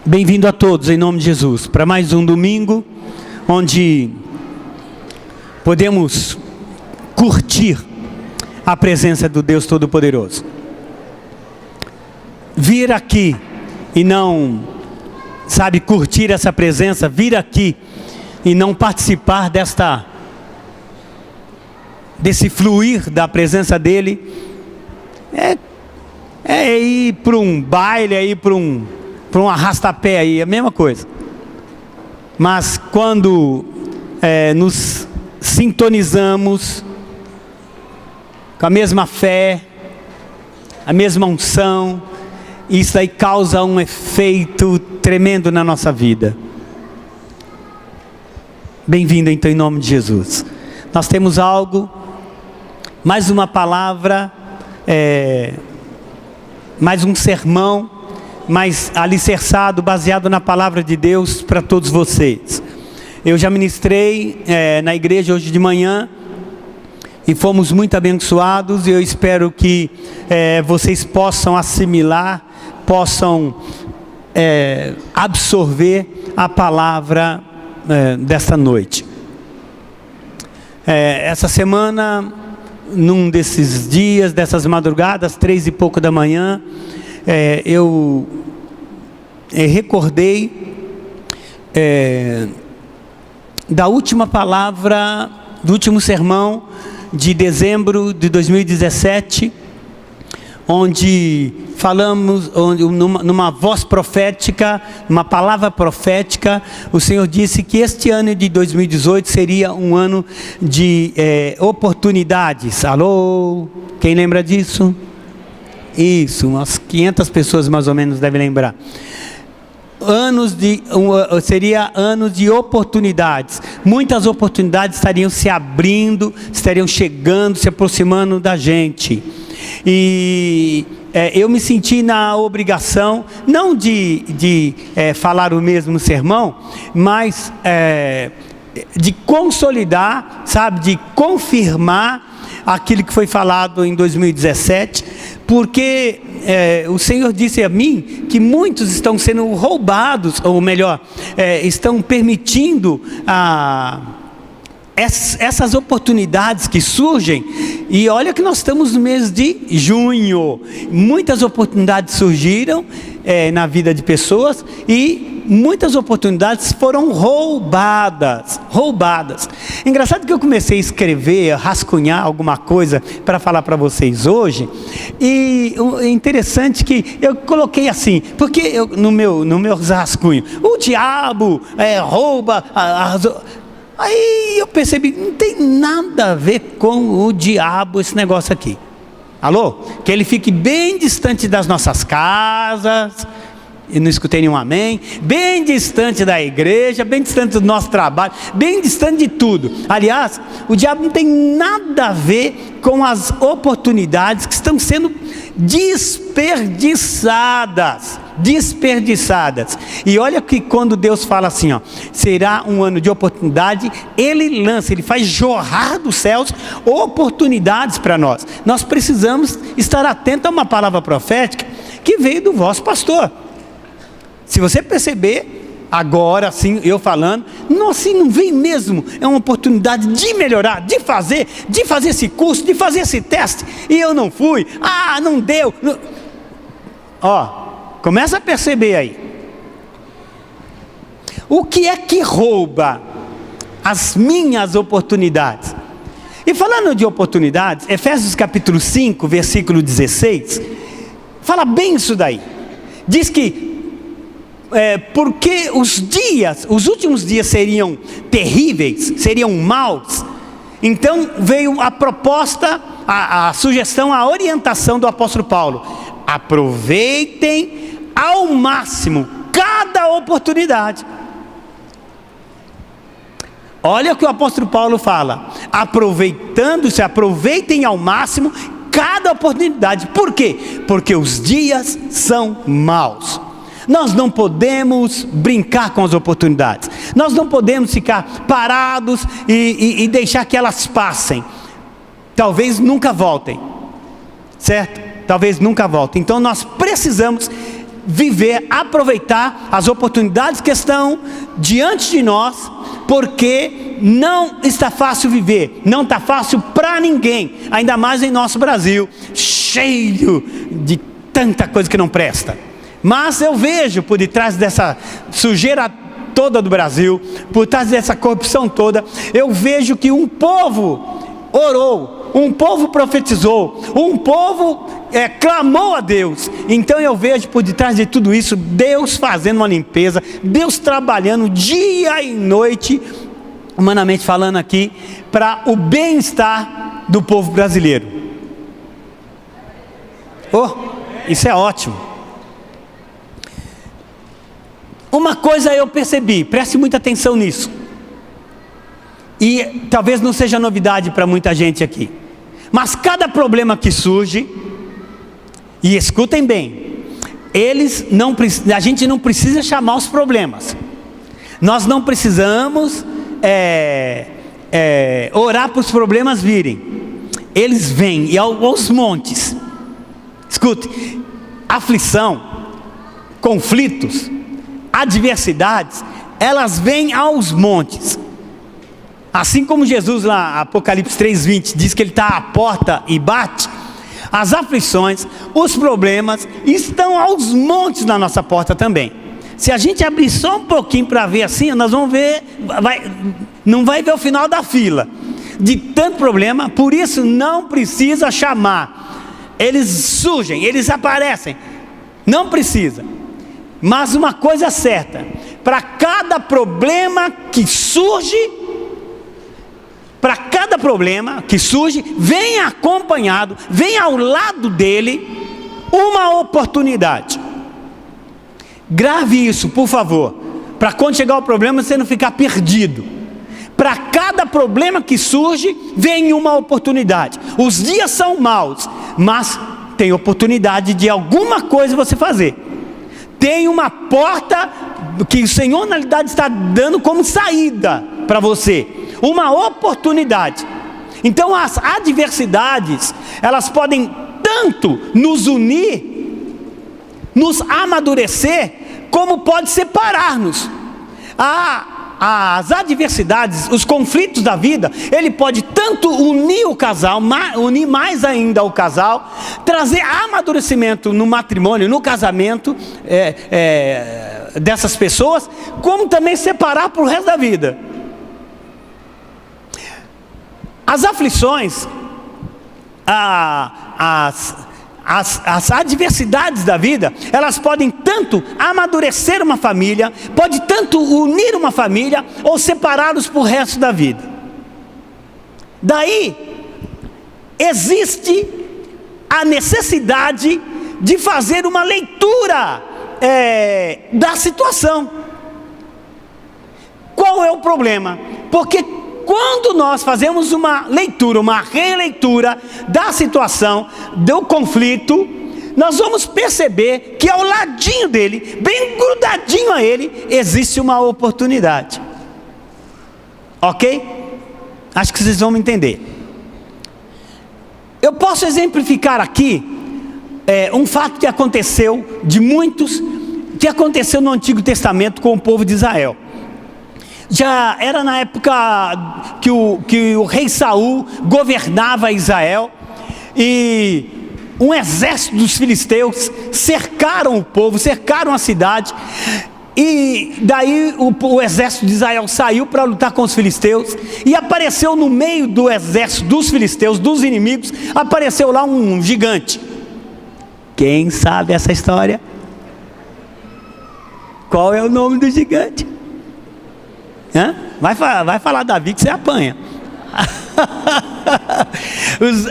Bem-vindo a todos, em nome de Jesus, para mais um domingo, onde podemos curtir a presença do Deus Todo-Poderoso. Vir aqui e não, curtir essa presença, vir aqui e não participar desse fluir da presença dEle, é ir para um baile, é ir para um arrastapé aí, é a mesma coisa. Mas quando nos sintonizamos com a mesma fé, a mesma unção, isso aí causa um efeito tremendo na nossa vida. Bem-vindo então em nome de Jesus. Nós temos algo, mais uma palavra, mais um sermão, mas alicerçado, baseado na palavra de Deus para todos vocês. Eu já ministrei na igreja hoje de manhã e fomos muito abençoados, e eu espero que vocês possam assimilar, possam absorver a palavra desta noite. Essa semana, num desses dias, dessas madrugadas, 3 e pouco da manhã, eu recordei da última palavra, do último sermão de dezembro de 2017, onde falamos, numa voz profética, numa palavra profética, o Senhor disse que este ano de 2018 seria um ano de oportunidades. Alô? Quem lembra disso? Isso, umas 500 pessoas mais ou menos devem lembrar. Seria anos de oportunidades. Muitas oportunidades estariam se abrindo, estariam chegando, se aproximando da gente. E eu me senti na obrigação, não de falar o mesmo sermão, mas de consolidar, de confirmar aquilo que foi falado em 2017, porque o Senhor disse a mim que muitos estão sendo roubados, ou melhor, estão permitindo essas oportunidades que surgem. E olha que nós estamos no mês de junho, muitas oportunidades surgiram na vida de pessoas, e muitas oportunidades foram roubadas. Engraçado que eu comecei a escrever, a rascunhar alguma coisa para falar para vocês hoje, e é interessante que eu coloquei assim, porque no meu rascunho, o diabo rouba aí eu percebi, não tem nada a ver com o diabo esse negócio aqui. Alô? Que ele fique bem distante das nossas casas, e não escutei nenhum amém, bem distante da igreja, bem distante do nosso trabalho, bem distante de tudo. Aliás, o diabo não tem nada a ver com as oportunidades que estão sendo desperdiçadas. E olha que quando Deus fala assim, será um ano de oportunidade, Ele faz jorrar dos céus oportunidades para nós. Nós precisamos estar atentos a uma palavra profética que veio do vosso pastor. Se você perceber, agora assim, eu falando, não vem mesmo, é uma oportunidade de melhorar, de fazer esse curso, de fazer esse teste, e eu não fui, não deu, começa a perceber aí, o que é que rouba as minhas oportunidades? E falando de oportunidades, Efésios capítulo 5, versículo 16, fala bem isso daí, diz que porque os últimos dias seriam terríveis, seriam maus, então veio a proposta, a sugestão, a orientação do apóstolo Paulo: aproveitem ao máximo cada oportunidade. Olha o que o apóstolo Paulo fala: aproveitem ao máximo cada oportunidade. Por quê? Porque os dias são maus. Nós não podemos brincar com as oportunidades, nós não podemos ficar parados e deixar que elas passem, talvez nunca voltem, certo? Talvez nunca voltem. Então nós precisamos viver, aproveitar as oportunidades que estão diante de nós, porque não está fácil viver, não está fácil para ninguém, ainda mais em nosso Brasil, cheio de tanta coisa que não presta. Mas eu vejo por detrás dessa sujeira toda do Brasil, por trás dessa corrupção toda, eu vejo que um povo orou, um povo profetizou, um povo clamou a Deus. Então eu vejo por detrás de tudo isso, Deus fazendo uma limpeza, Deus trabalhando dia e noite, humanamente falando aqui, para o bem-estar do povo brasileiro. Isso é ótimo. Uma coisa eu percebi, preste muita atenção nisso, e talvez não seja novidade para muita gente aqui, mas cada problema que surge, e escutem bem, a gente não precisa chamar os problemas, nós não precisamos orar para os problemas virem, eles vêm, e aos montes. Escute, aflição, conflitos, adversidades, elas vêm aos montes. Assim como Jesus lá, Apocalipse 3:20, diz que Ele está à porta e bate, as aflições, os problemas estão aos montes na nossa porta também. Se a gente abrir só um pouquinho para ver assim, nós vamos ver, não vai ver o final da fila, de tanto problema. Por isso não precisa chamar, eles surgem, eles aparecem, não precisa. Mas uma coisa certa, para cada problema que surge, vem acompanhado, vem ao lado dele, uma oportunidade. Grave isso, por favor, para quando chegar o problema você não ficar perdido. Para cada problema que surge, vem uma oportunidade. Os dias são maus, mas tem oportunidade de alguma coisa você fazer. Tem uma porta que o Senhor na realidade está dando como saída para você, uma oportunidade. Então as adversidades, elas podem tanto nos unir, nos amadurecer, como pode separar-nos. As adversidades, os conflitos da vida, ele pode tanto unir o casal, unir mais ainda o casal, trazer amadurecimento no matrimônio, no casamento dessas pessoas, como também separar para o resto da vida. As aflições, as adversidades da vida, elas podem tanto amadurecer uma família, pode tanto unir uma família, ou separá-los para o resto da vida. Daí, existe a necessidade de fazer uma leitura da situação. Qual é o problema? Porque quando nós fazemos uma leitura, uma releitura da situação, do conflito, nós vamos perceber que ao ladinho dele, bem grudadinho a ele, existe uma oportunidade. Ok? Acho que vocês vão me entender. Eu posso exemplificar aqui um fato que aconteceu, de muitos, que aconteceu no Antigo Testamento com o povo de Israel. Já era na época que o rei Saul governava Israel, e um exército dos filisteus cercaram o povo, cercaram a cidade, e daí o exército de Israel saiu para lutar com os filisteus, e apareceu no meio do exército dos filisteus, dos inimigos, apareceu lá um gigante. Quem sabe essa história? Qual é o nome do gigante? Vai falar Davi que você apanha.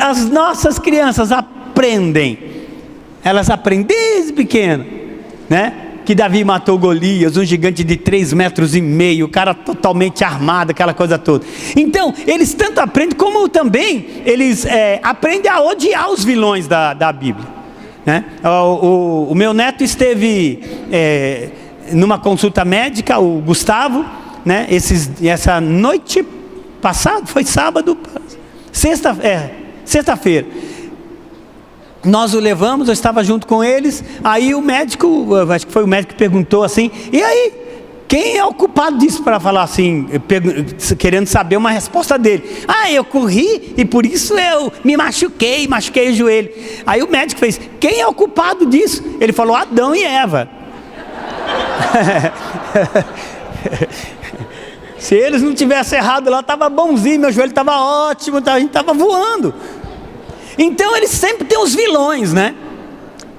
As nossas crianças aprendem, elas aprendem desde pequeno, né? Que Davi matou Golias, um gigante de 3,5 metros, o cara totalmente armado, aquela coisa toda. Então, eles tanto aprendem, como também eles aprendem a odiar os vilões da Bíblia, né? O meu neto esteve numa consulta médica, o Gustavo, né? Essa noite passada, foi sábado, sexta-feira, nós o levamos, eu estava junto com eles. Aí o médico, acho que foi o médico que perguntou assim: e aí, quem é o culpado disso? Para falar assim, querendo saber uma resposta dele. Ah, eu corri e por isso eu me machuquei o joelho. Aí o médico fez: quem é o culpado disso? Ele falou: Adão e Eva. Se eles não tivessem errado lá, estava bonzinho, meu joelho estava ótimo, a gente estava voando. Então eles sempre têm os vilões, né?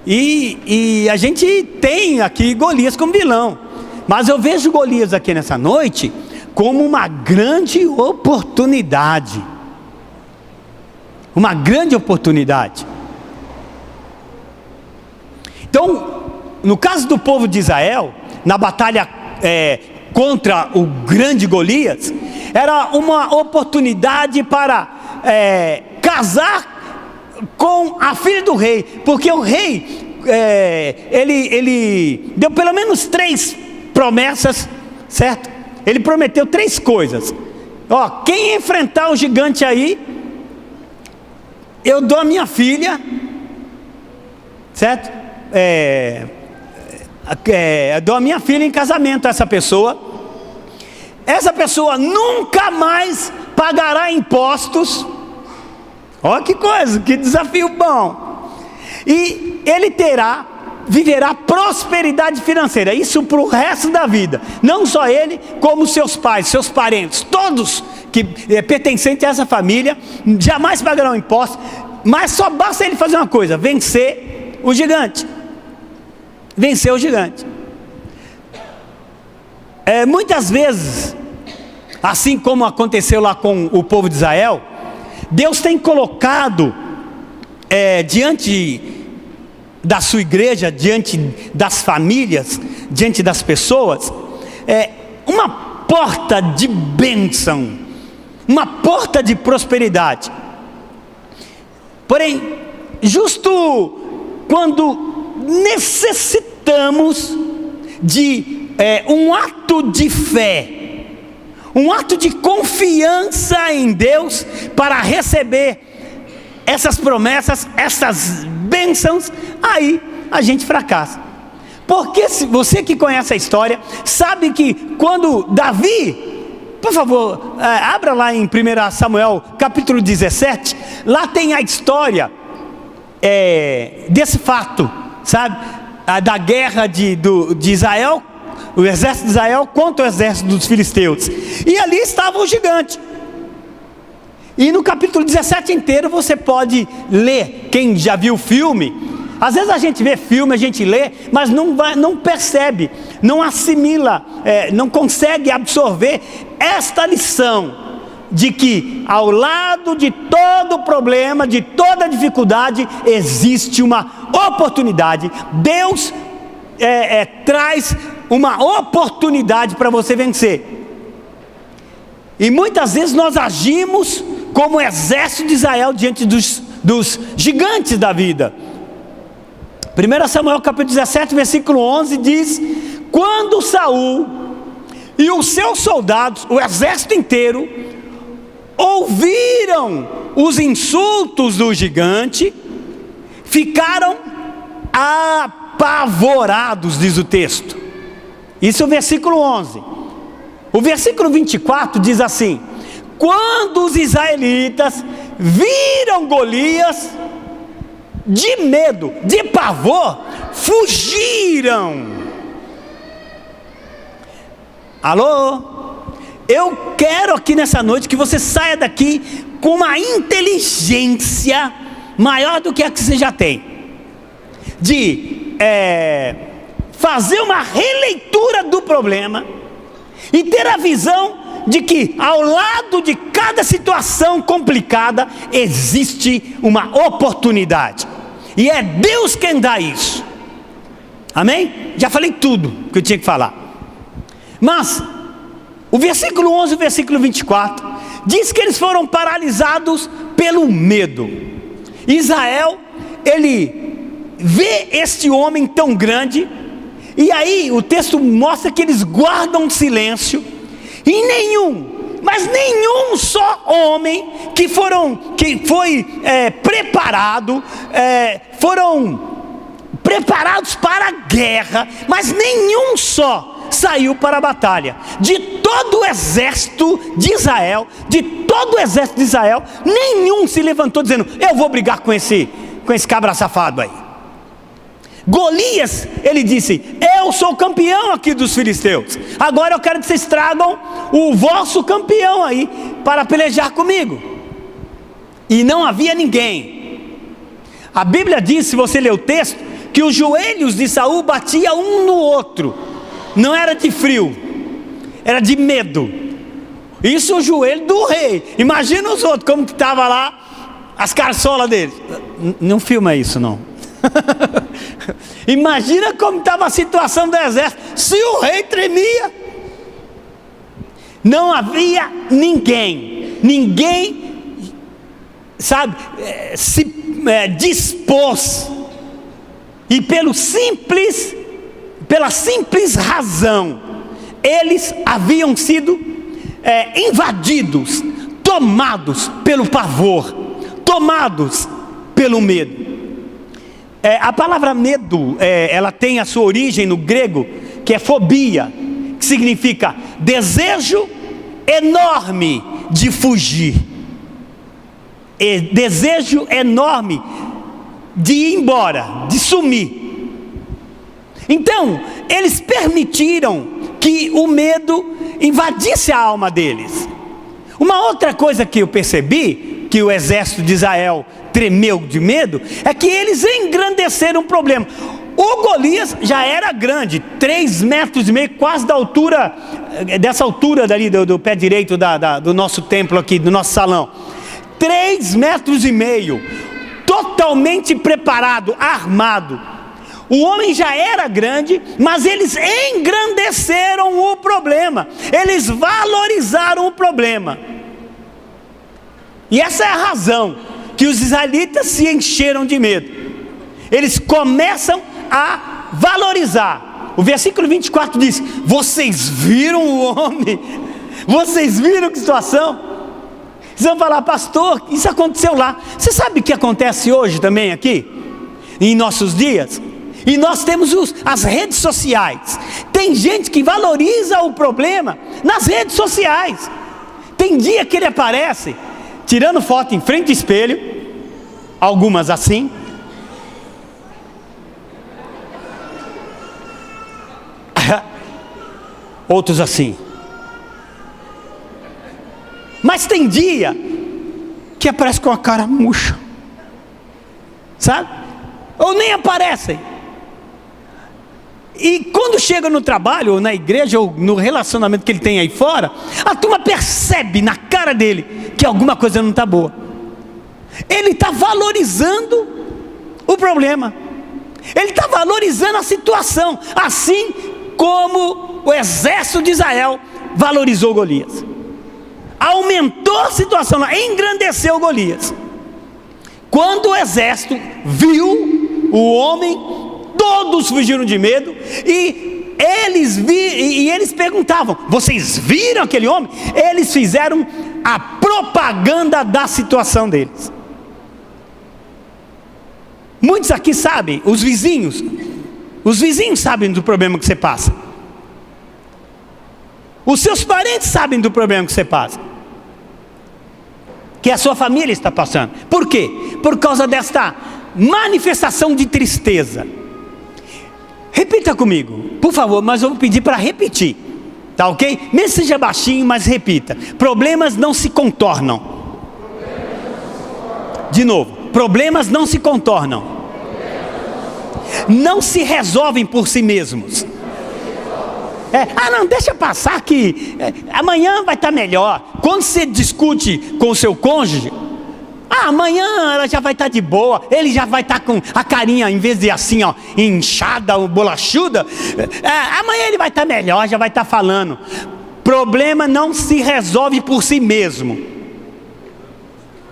E a gente tem aqui Golias como vilão. Mas eu vejo Golias aqui nessa noite como uma grande oportunidade. Uma grande oportunidade. Então, no caso do povo de Israel, na batalha contra o grande Golias, era uma oportunidade para casar com a filha do rei, porque o rei, ele deu pelo menos 3 promessas, certo? Ele prometeu 3 coisas. Ó, quem enfrentar o gigante aí, eu dou a minha filha, certo? Eu dou a minha filha em casamento a essa pessoa. Essa pessoa nunca mais pagará impostos. Olha que coisa, que desafio bom. E ele viverá prosperidade financeira, isso para o resto da vida. Não só ele, como seus pais, seus parentes, todos que pertencentes a essa família, jamais pagarão impostos. Mas só basta ele fazer uma coisa: vencer o gigante. Vencer o gigante. Muitas vezes, assim como aconteceu lá com o povo de Israel, Deus tem colocado diante da sua igreja, diante das famílias, diante das pessoas, uma porta de bênção, uma porta de prosperidade. Porém, justo quando necessitamos de um ato de fé, um ato de confiança em Deus para receber essas promessas, essas bênçãos, aí a gente fracassa. Porque se você que conhece a história, sabe que quando Davi, por favor, abra lá em 1 Samuel capítulo 17, lá tem a história desse fato, sabe? Da guerra de Israel, o exército de Israel contra o exército dos filisteus. E ali estava o gigante. E no capítulo 17 inteiro você pode ler. Quem já viu o filme, às vezes a gente vê filme, a gente lê, mas não percebe, não assimila, não consegue absorver esta lição de que ao lado de todo problema, de toda dificuldade, existe uma oportunidade. Deus traz uma oportunidade para você vencer. E muitas vezes nós agimos como o exército de Israel diante dos gigantes da vida. 1 Samuel capítulo 17 versículo 11 diz: quando Saul e os seus soldados, o exército inteiro, ouviram os insultos do gigante, ficaram apavorados, diz o texto. Isso é o versículo 11. O versículo 24 diz assim: quando os israelitas viram Golias, de medo, de pavor, fugiram. Alô? Eu quero aqui nessa noite que você saia daqui com uma inteligência maior do que a que você já tem, de fazer uma releitura do problema e ter a visão de que ao lado de cada situação complicada existe uma oportunidade, e é Deus quem dá isso. Amém? Já falei tudo que eu tinha que falar. Mas o versículo 11 e o versículo 24 diz que eles foram paralisados pelo medo. Israel, ele vê este homem tão grande, e aí o texto mostra que eles guardam silêncio, e nenhum mas nenhum só homem que foi preparado, foram preparados para a guerra, mas nenhum só saiu para a batalha. De todo o exército de Israel, nenhum se levantou dizendo: eu vou brigar com esse cabra safado aí. Golias, ele disse: eu sou campeão aqui dos filisteus, agora eu quero que vocês tragam o vosso campeão aí para pelejar comigo. E não havia ninguém. A Bíblia diz, se você ler o texto, que os joelhos de Saul batiam um no outro. Não era de frio, era de medo. Isso o joelho do rei. Imagina os outros, como que estava lá as carçolas deles. Não filma isso não. Imagina como estava a situação do exército, se o rei tremia. Não havia ninguém, sabe, se dispôs. E pela simples razão, eles haviam sido invadidos, tomados pelo pavor, tomados pelo medo. A palavra medo, ela tem a sua origem no grego, que é fobia, que significa desejo enorme de fugir, desejo enorme de ir embora, de sumir. Então, eles permitiram que o medo invadisse a alma deles. Uma outra coisa que eu percebi, que o exército de Israel tremeu de medo, é que eles engrandeceram o problema. O Golias já era grande, 3,5 metros, quase da altura, dessa altura dali do pé direito do nosso templo aqui, do nosso salão. 3,5 metros, totalmente preparado, armado. O homem já era grande, mas eles engrandeceram o problema, eles valorizaram o problema. E essa é a razão que os israelitas se encheram de medo. Eles começam a valorizar. O versículo 24 diz: vocês viram o homem? Vocês viram que situação? Vocês vão falar: pastor, isso aconteceu lá. Você sabe o que acontece hoje também aqui, em nossos dias? E nós temos as redes sociais. Tem gente que valoriza o problema nas redes sociais. Tem dia que ele aparece tirando foto em frente ao espelho, algumas assim, outros assim. Mas tem dia que aparece com a cara murcha, sabe? Ou nem aparecem. E quando chega no trabalho, ou na igreja, ou no relacionamento que ele tem aí fora, a turma percebe na cara dele que alguma coisa não está boa. Ele está valorizando o problema, ele está valorizando a situação, assim como o exército de Israel valorizou Golias. Aumentou a situação, engrandeceu Golias. Quando o exército viu o homem, todos fugiram de medo, e eles perguntavam: vocês viram aquele homem? Eles fizeram a propaganda da situação deles. Muitos aqui sabem, os vizinhos sabem do problema que você passa. Os seus parentes sabem do problema que você passa, que a sua família está passando. Por quê? Por causa desta manifestação de tristeza. Repita comigo, por favor, mas eu vou pedir para repetir, tá ok? Mesmo que seja baixinho, mas repita: problemas não se contornam. De novo, problemas não se contornam, não se resolvem por si mesmos. Não, deixa passar que amanhã vai estar melhor. Quando você discute com o seu cônjuge, amanhã ela já vai estar de boa, ele já vai estar com a carinha, em vez de assim, inchada ou bolachuda, amanhã ele vai estar melhor, já vai estar falando. Problema não se resolve por si mesmo.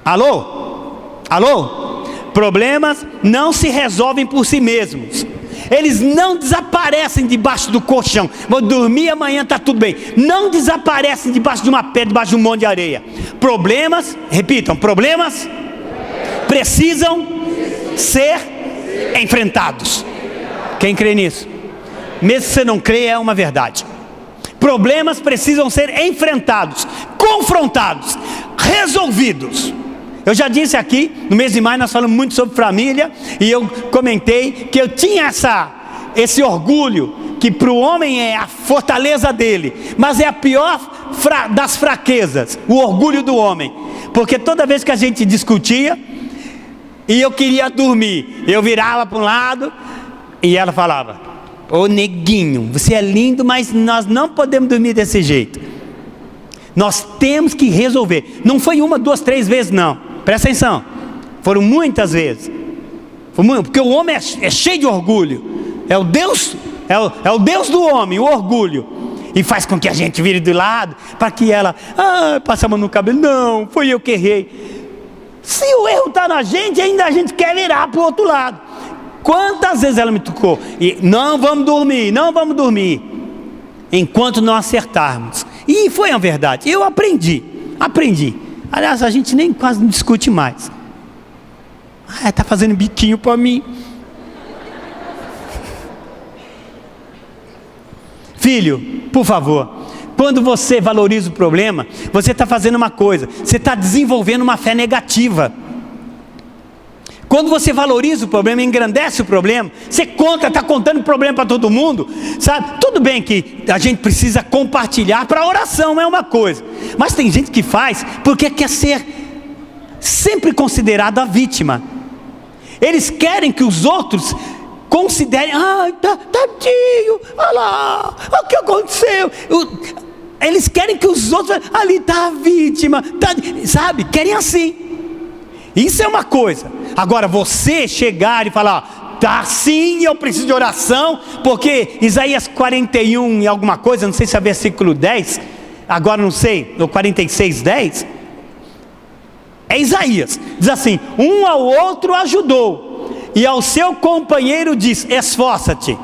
Alô? Problemas não se resolvem por si mesmos. Eles não desaparecem debaixo do colchão. Vou dormir, amanhã está tudo bem. Não desaparecem debaixo de uma pedra, debaixo de um monte de areia. Problemas, repitam, problemas precisam ser enfrentados. Quem crê nisso? Mesmo se você não crê, é uma verdade. Problemas precisam ser enfrentados, confrontados, resolvidos. Eu já disse aqui, no mês de maio nós falamos muito sobre família, e eu comentei que eu tinha esse orgulho, que para o homem é a fortaleza dele, mas é a pior das fraquezas, o orgulho do homem. Porque toda vez que a gente discutia, e eu queria dormir, eu virava para um lado, e ela falava: ô neguinho, você é lindo, mas nós não podemos dormir desse jeito. Nós temos que resolver. Não foi uma, duas, três vezes não. Presta atenção, foram muitas vezes. Porque o homem é cheio de orgulho. É o Deus do homem, o orgulho. E faz com que a gente vire de lado, para que ela passe a mão no cabelo. Não, foi eu que errei. Se o erro está na gente, ainda a gente quer virar para o outro lado. Quantas vezes ela me tocou? E não vamos dormir, enquanto não acertarmos. E foi a verdade, eu aprendi. Aliás, a gente nem quase não discute mais. Está fazendo biquinho para mim. Filho, por favor, quando você valoriza o problema, você está fazendo uma coisa, você está desenvolvendo uma fé negativa. Quando você valoriza o problema, engrandece o problema, você está contando o problema para todo mundo, sabe? Tudo bem que a gente precisa compartilhar, para a oração é uma coisa, mas tem gente que faz porque quer ser sempre considerado a vítima. Eles querem que os outros considerem: tadinho, olha lá, o que aconteceu? Eles querem que os outros, ali está a vítima, sabe? Querem assim. Isso é uma coisa. Agora, você chegar e falar: tá sim, eu preciso de oração, porque Isaías 41 e alguma coisa, não sei se é versículo 10, agora não sei, ou 46, 10, é Isaías, diz assim: um ao outro ajudou, e ao seu companheiro diz: esforça-te.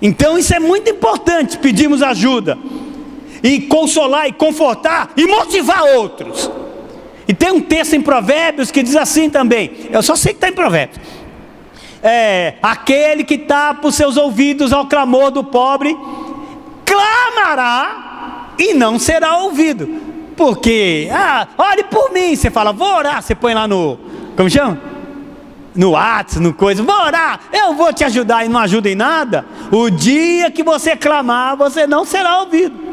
Então isso é muito importante, pedimos ajuda, e consolar, e confortar, e motivar outros. E tem um texto em Provérbios que diz assim também, eu só sei que está em Provérbios: aquele que tapa os seus ouvidos ao clamor do pobre, clamará e não será ouvido. Porque, ore por mim, você fala: vou orar, você põe lá no, como chama? No WhatsApp, no coisa, vou orar, eu vou te ajudar, e não ajuda em nada. O dia que você clamar, você não será ouvido.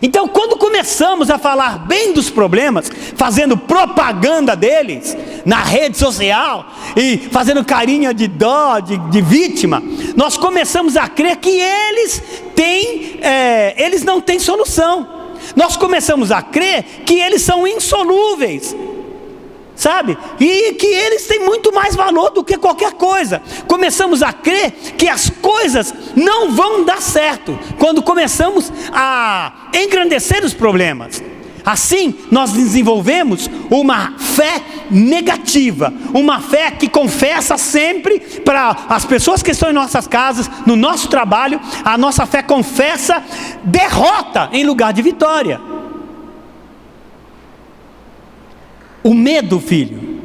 Então, quando começamos a falar bem dos problemas, fazendo propaganda deles na rede social e fazendo carinha de dó, de vítima, nós começamos a crer que eles não têm solução. Nós começamos a crer que eles são insolúveis, sabe? E que eles têm muito mais valor do que qualquer coisa. Começamos a crer que as coisas não vão dar certo quando começamos a engrandecer os problemas. Assim, nós desenvolvemos uma fé negativa, uma fé que confessa sempre para as pessoas que estão em nossas casas, no nosso trabalho. A nossa fé confessa derrota em lugar de vitória. O medo, filho,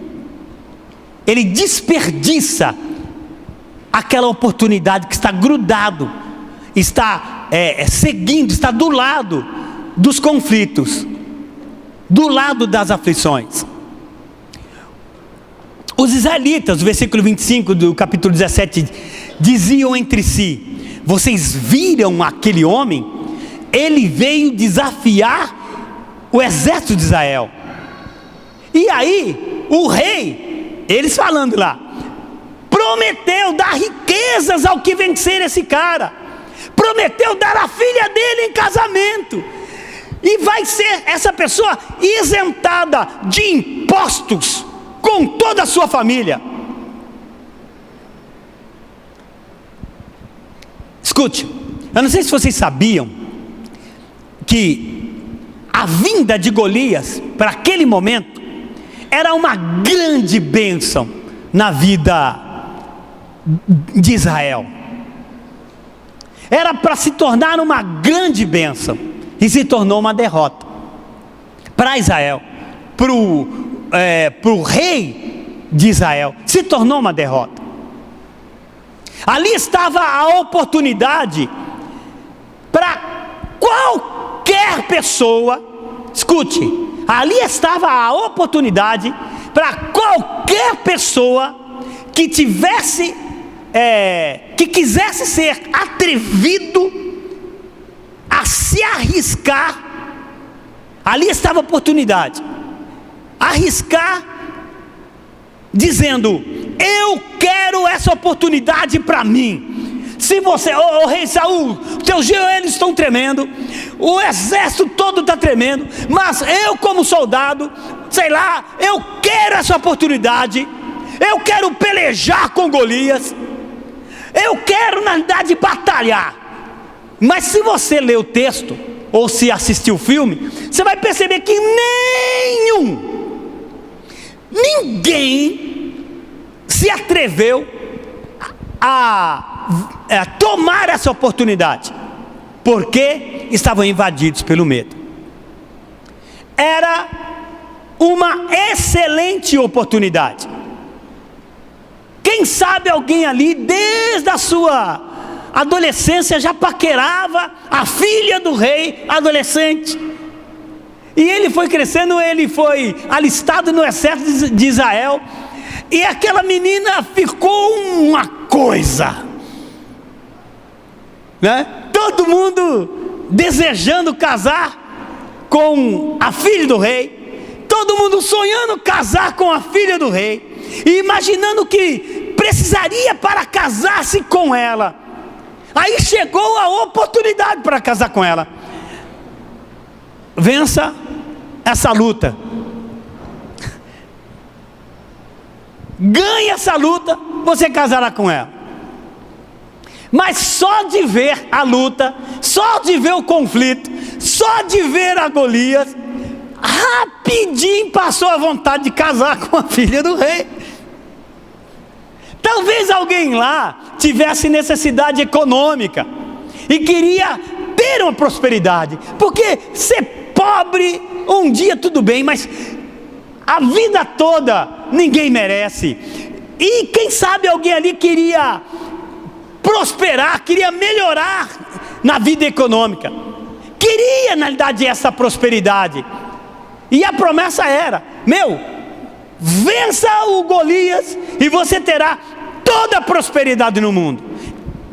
ele desperdiça aquela oportunidade que está grudado, está seguindo, está do lado dos conflitos, do lado das aflições. Os israelitas, no versículo 25 do capítulo 17, diziam entre si: vocês viram aquele homem? Ele veio desafiar o exército de Israel. E aí, o rei, eles falando lá, prometeu dar riquezas ao que vencer esse cara, prometeu dar a filha dele em casamento, e vai ser essa pessoa isentada de impostos com toda a sua família. Escute, eu não sei se vocês sabiam que a vinda de Golias para aquele momento era uma grande bênção na vida de Israel. Era para se tornar uma grande bênção, e se tornou uma derrota para Israel, para o rei de Israel. Se tornou uma derrota. Ali estava a oportunidade para qualquer pessoa. Escute, ali estava a oportunidade para qualquer pessoa que tivesse, que quisesse ser atrevido a se arriscar. Ali estava a oportunidade, arriscar, dizendo: eu quero essa oportunidade para mim. Se você, rei Saul, teus joelhos estão tremendo, o exército todo está tremendo, mas eu como soldado, sei lá, eu quero essa oportunidade, eu quero pelejar com Golias, eu quero na verdade batalhar. Mas se você ler o texto, ou se assistir o filme, você vai perceber que ninguém se atreveu a tomar essa oportunidade, porque estavam invadidos pelo medo. Era uma excelente oportunidade. Quem sabe alguém ali, desde a sua adolescência, já paquerava a filha do rei adolescente, e ele foi crescendo, ele foi alistado no exército de Israel, e aquela menina ficou uma coisa, né? Todo mundo desejando casar com a filha do rei, todo mundo sonhando casar com a filha do rei, e imaginando que precisaria para casar-se com ela. Aí chegou a oportunidade para casar com ela. Vença essa luta, ganhe essa luta, você casará com ela. Mas só de ver a luta, só de ver o conflito, só de ver a Golias, rapidinho passou a vontade de casar com a filha do rei. Talvez alguém lá tivesse necessidade econômica e queria ter uma prosperidade, porque ser pobre um dia tudo bem, mas a vida toda ninguém merece. E quem sabe alguém ali queria prosperar, queria melhorar na vida econômica, queria na verdade essa prosperidade, e a promessa era: vença o Golias e você terá toda a prosperidade no mundo.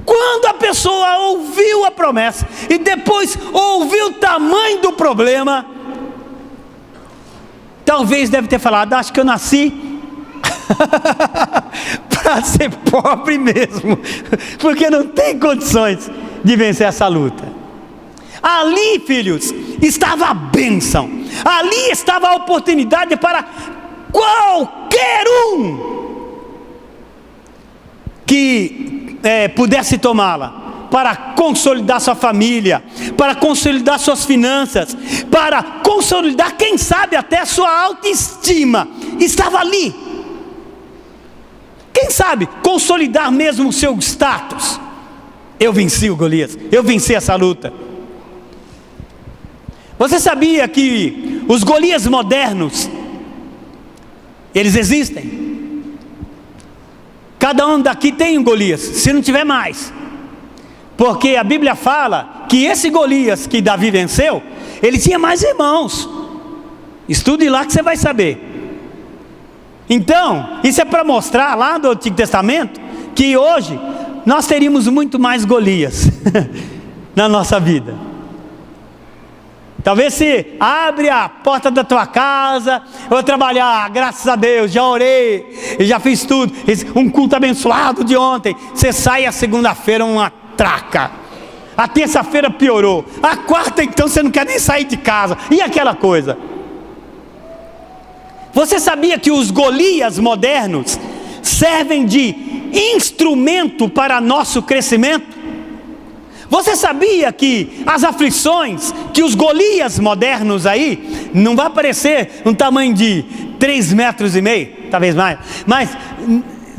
Quando a pessoa ouviu a promessa e depois ouviu o tamanho do problema, talvez deve ter falado: acho que eu nasci para ser pobre mesmo, porque não tem condições de vencer essa luta. Ali, filhos, estava a bênção, ali estava a oportunidade para qualquer um que pudesse tomá-la, para consolidar sua família, para consolidar suas finanças, para consolidar, quem sabe, até sua autoestima. Estava ali. Quem sabe consolidar mesmo o seu status. Eu venci o Golias, eu venci essa luta. Você sabia que os Golias modernos, eles existem? Cada um daqui tem um Golias, se não tiver mais, porque a Bíblia fala que esse Golias que Davi venceu, ele tinha mais irmãos. Estude lá que você vai saber. Então, isso é para mostrar lá do Antigo Testamento, que hoje nós teríamos muito mais Golias na nossa vida. Talvez se abre a porta da tua casa, eu vou trabalhar, graças a Deus, já orei, já fiz tudo, um culto abençoado de ontem. Você sai a segunda-feira uma traca, a terça-feira piorou, a quarta então você não quer nem sair de casa, e aquela coisa. Você sabia que os Golias modernos servem de instrumento para nosso crescimento? Você sabia que as aflições, que os Golias modernos aí, não vai aparecer um tamanho de 3,5 metros, talvez mais, mas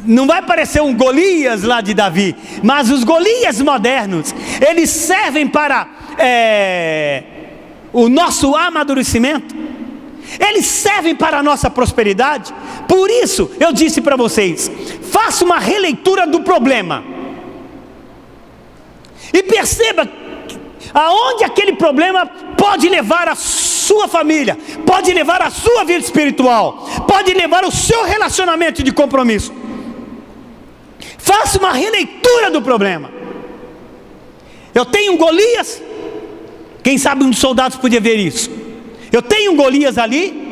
não vai parecer um Golias lá de Davi, mas os Golias modernos, eles servem para o nosso amadurecimento, eles servem para a nossa prosperidade. Por isso eu disse para vocês, faça uma releitura do problema e perceba aonde aquele problema pode levar a sua família, pode levar a sua vida espiritual, pode levar o seu relacionamento de compromisso. Faça uma releitura do problema. Eu tenho um Golias, quem sabe um dos soldados podia ver isso. Eu tenho um Golias ali,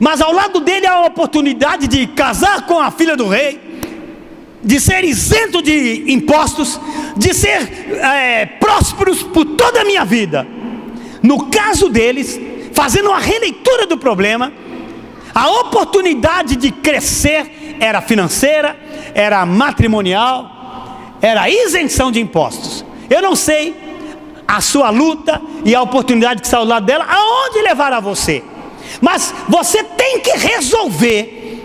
mas ao lado dele há a oportunidade de casar com a filha do rei, de ser isento de impostos, de ser prósperos por toda a minha vida. No caso deles, fazendo uma releitura do problema, a oportunidade de crescer era financeira, era matrimonial, era isenção de impostos. Eu não sei a sua luta e a oportunidade que está ao lado dela, aonde levará você, mas você tem que resolver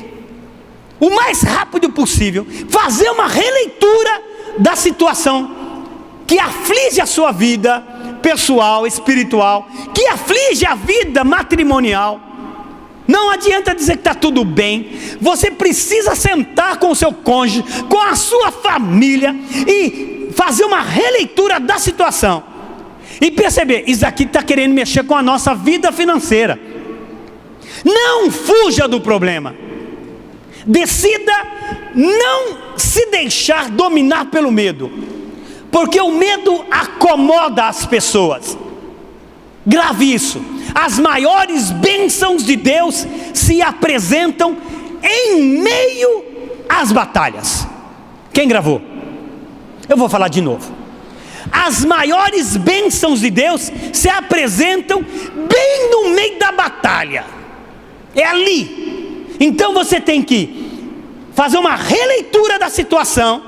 o mais rápido possível, fazer uma releitura da situação que aflige a sua vida pessoal, espiritual, que aflige a vida matrimonial. Não adianta dizer que está tudo bem. Você precisa sentar com o seu cônjuge, com a sua família e fazer uma releitura da situação e perceber, isso aqui está querendo mexer com a nossa vida financeira. Não fuja do problema. Decida não se deixar dominar pelo medo, porque o medo acomoda as pessoas. Grave isso. As maiores bênçãos de Deus se apresentam em meio às batalhas. Quem gravou? Eu vou falar de novo. As maiores bênçãos de Deus se apresentam bem no meio da batalha. É ali. Então você tem que fazer uma releitura da situação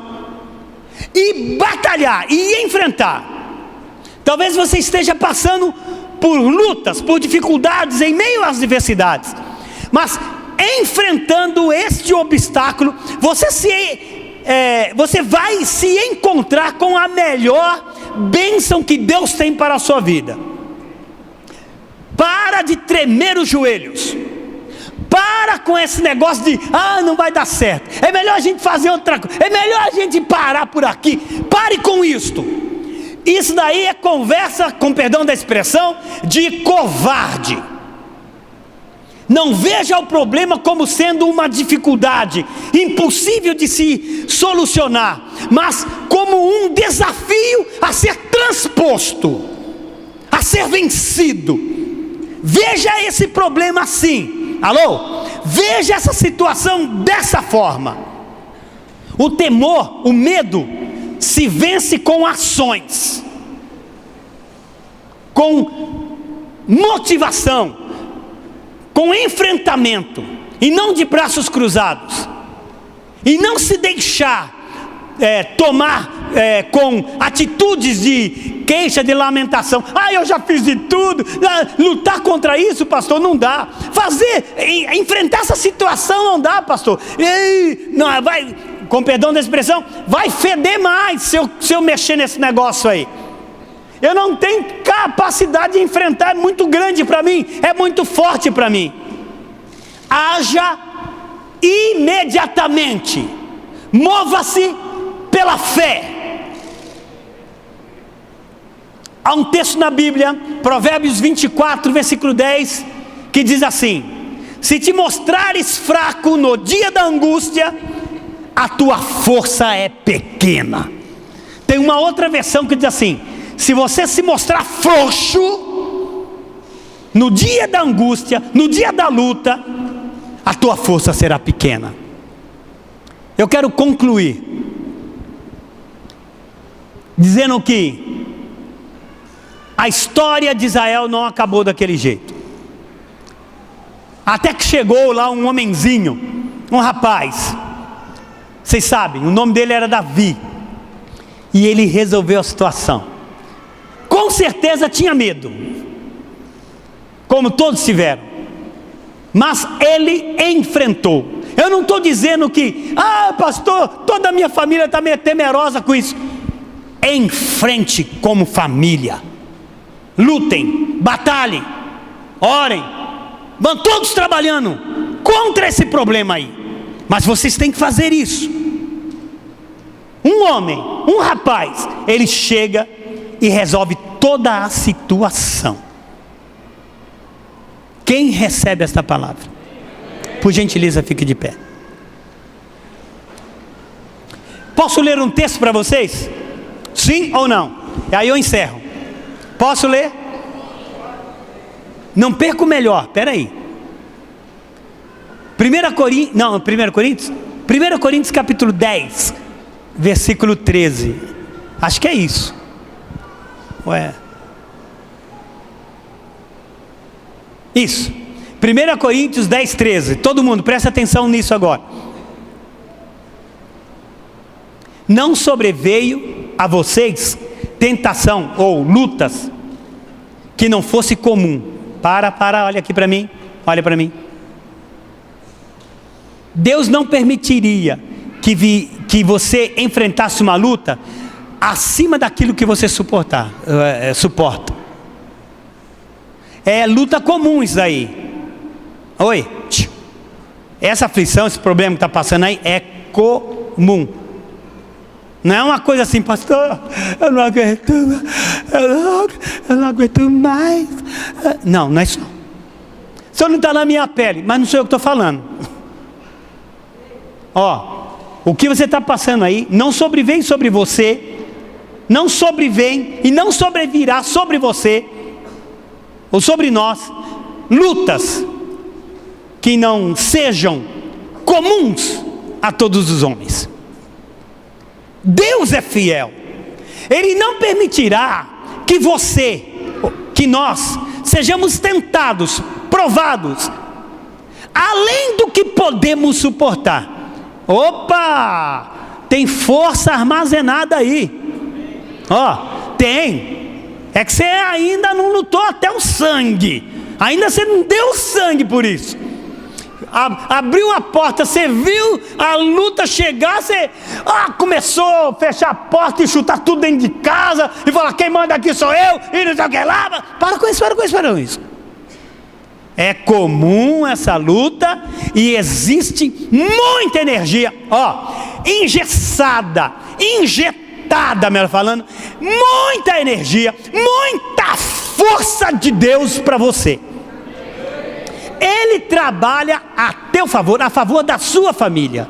e batalhar e enfrentar. Talvez você esteja passando por lutas, por dificuldades em meio às diversidades, mas enfrentando este obstáculo, você vai se encontrar com a melhor bênção que Deus tem para a sua vida. Para de tremer os joelhos. Para com esse negócio de, não vai dar certo, é melhor a gente fazer outra coisa, é melhor a gente parar por aqui. Pare com isto. Isso daí é conversa, com perdão da expressão, de covarde. Não veja o problema como sendo uma dificuldade impossível de se solucionar, mas como um desafio a ser transposto, a ser vencido. Veja esse problema assim. Alô? Veja essa situação dessa forma. O temor, o medo, se vence com ações, com motivação, com enfrentamento, e não de braços cruzados. E não se deixar tomar com atitudes de queixa, de lamentação. Eu já fiz de tudo. Lutar contra isso, pastor, não dá. Enfrentar essa situação não dá, pastor. Não, vai, com perdão da expressão, vai feder mais se eu mexer nesse negócio aí. Eu não tenho capacidade de enfrentar, é muito grande para mim, é muito forte para mim. Haja imediatamente, mova-se pela fé. Há um texto na Bíblia, Provérbios 24, versículo 10, que diz assim: se te mostrares fraco no dia da angústia, a tua força é pequena. Tem uma outra versão que diz assim: se você se mostrar frouxo no dia da angústia, no dia da luta, a tua força será pequena. Eu quero concluir dizendo que a história de Israel não acabou daquele jeito. Até que chegou lá um homenzinho, um rapaz, vocês sabem, o nome dele era Davi, e ele resolveu a situação. Com certeza tinha medo, como todos tiveram, mas ele enfrentou. Eu não estou dizendo que, pastor, toda a minha família está meio temerosa com isso. Em frente como família. Lutem, batalhem, orem, vão todos trabalhando contra esse problema aí. Mas vocês têm que fazer isso. Um homem, um rapaz, ele chega e resolve toda a situação. Quem recebe esta palavra? Por gentileza, fique de pé. Posso ler um texto para vocês? Sim ou não? E aí eu encerro. Posso ler? Não perca o melhor, espera aí. 1 Coríntios capítulo 10, versículo 13. Acho que é isso. Isso. 1 Coríntios 10, 13. Todo mundo, presta atenção nisso agora. Não sobreveio a vocês tentação ou lutas que não fosse comum. Olha aqui para mim. Olha para mim. Deus não permitiria que você enfrentasse uma luta acima daquilo que você suporta. É luta comum isso aí. Oi. Essa aflição, esse problema que está passando aí é comum. Não é uma coisa assim, pastor, eu não aguento mais. Não, não é isso não. O senhor não está na minha pele, mas não sou eu que estou falando. O que você está passando aí não sobrevém sobre você, não sobrevém e não sobrevirá sobre você ou sobre nós lutas que não sejam comuns a todos os homens. Deus é fiel. Ele não permitirá que nós sejamos tentados, provados, além do que podemos suportar. Opa! Tem força armazenada aí. Tem. É que você ainda não lutou até o sangue. Ainda você não deu sangue por isso. Abriu a porta, você viu a luta chegar, você começou a fechar a porta e chutar tudo dentro de casa e falar, quem manda aqui sou eu, e não sei o que lá. Para com isso. É comum essa luta e existe muita energia, injetada, melhor falando, muita energia, muita força de Deus para você. Ele trabalha a teu favor, a favor da sua família.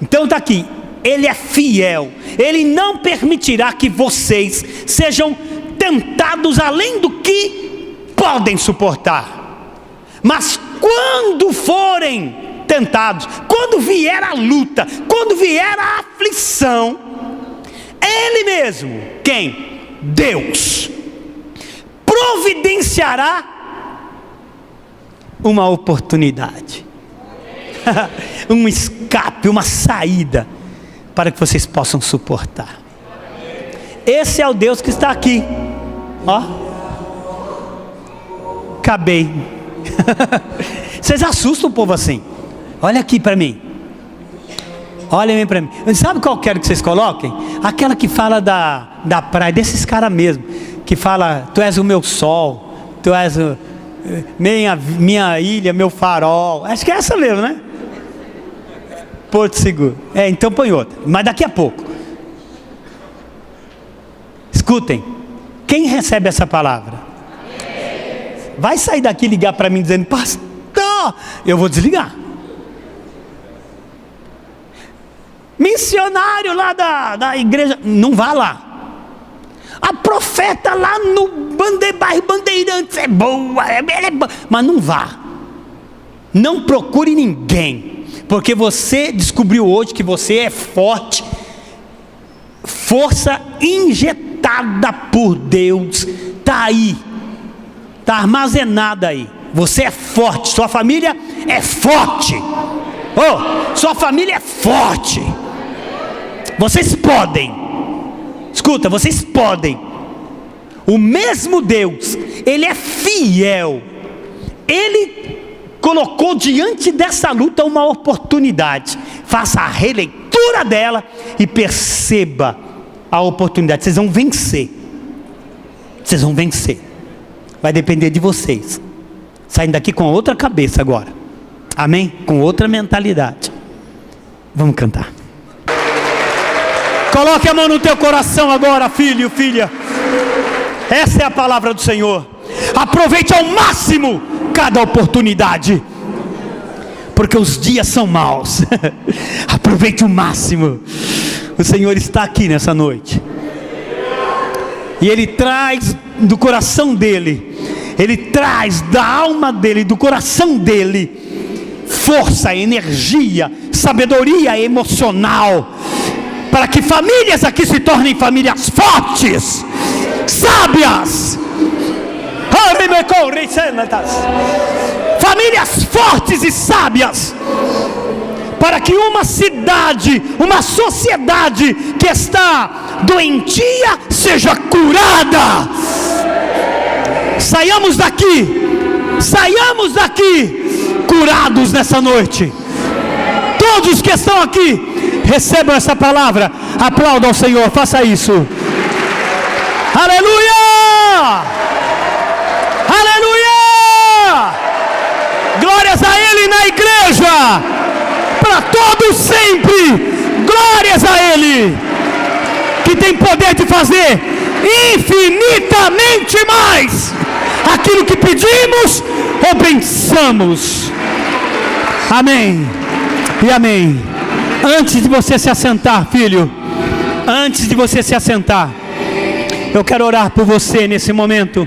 Então está aqui, Ele é fiel. Ele não permitirá que vocês sejam tentados além do que podem suportar. Mas quando forem tentados, quando vier a luta, quando vier a aflição, Ele mesmo, quem? Deus, providenciará uma oportunidade, um escape, uma saída, para que vocês possam suportar. Esse é o Deus que está aqui. Acabei. Vocês assustam o povo assim. Olha aqui para mim. Olha bem para mim. Sabe qual quero que vocês coloquem? Aquela que fala da praia, desses caras mesmo, que fala, tu és o meu sol, tu és minha ilha, meu farol. Acho que é essa mesmo, né? Porto Seguro. Então põe outra, mas daqui a pouco. Escutem, quem recebe essa palavra? Vai sair daqui e ligar para mim dizendo, pastor, eu vou desligar. Missionário lá da igreja, não vá lá. A profeta lá no bairro Bandeirantes é boa, mas não vá. Não procure ninguém, porque você descobriu hoje que você é forte. Força injetada por Deus está aí, está armazenada aí. Você é forte, sua família é forte. Sua família é forte. Vocês podem. Escuta, vocês podem. O mesmo Deus, Ele é fiel. Ele colocou diante dessa luta uma oportunidade. Faça a releitura dela e perceba a oportunidade. Vocês vão vencer. Vocês vão vencer. Vai depender de vocês. Saindo daqui com outra cabeça agora. Amém? Com outra mentalidade. Vamos cantar. Coloque a mão no teu coração agora, filho, filha. Essa é a palavra do Senhor. Aproveite ao máximo cada oportunidade, porque os dias são maus. Aproveite o máximo. O Senhor está aqui nessa noite, e Ele traz do coração dEle, Ele traz da alma dEle, do coração dEle, força, energia, sabedoria emocional, para que famílias aqui se tornem famílias fortes, sábias, famílias fortes e sábias, para que uma cidade, uma sociedade que está doentia seja curada. Saiamos daqui curados nessa noite. Todos que estão aqui recebam essa palavra. Aplauda ao Senhor, faça isso. Aleluia! Aleluia! Glórias a Ele na igreja, para todos sempre. Glórias a Ele, que tem poder de fazer infinitamente mais aquilo que pedimos ou pensamos. Amém e amém. Antes de você se assentar, filho, antes de você se assentar, eu quero orar por você nesse momento.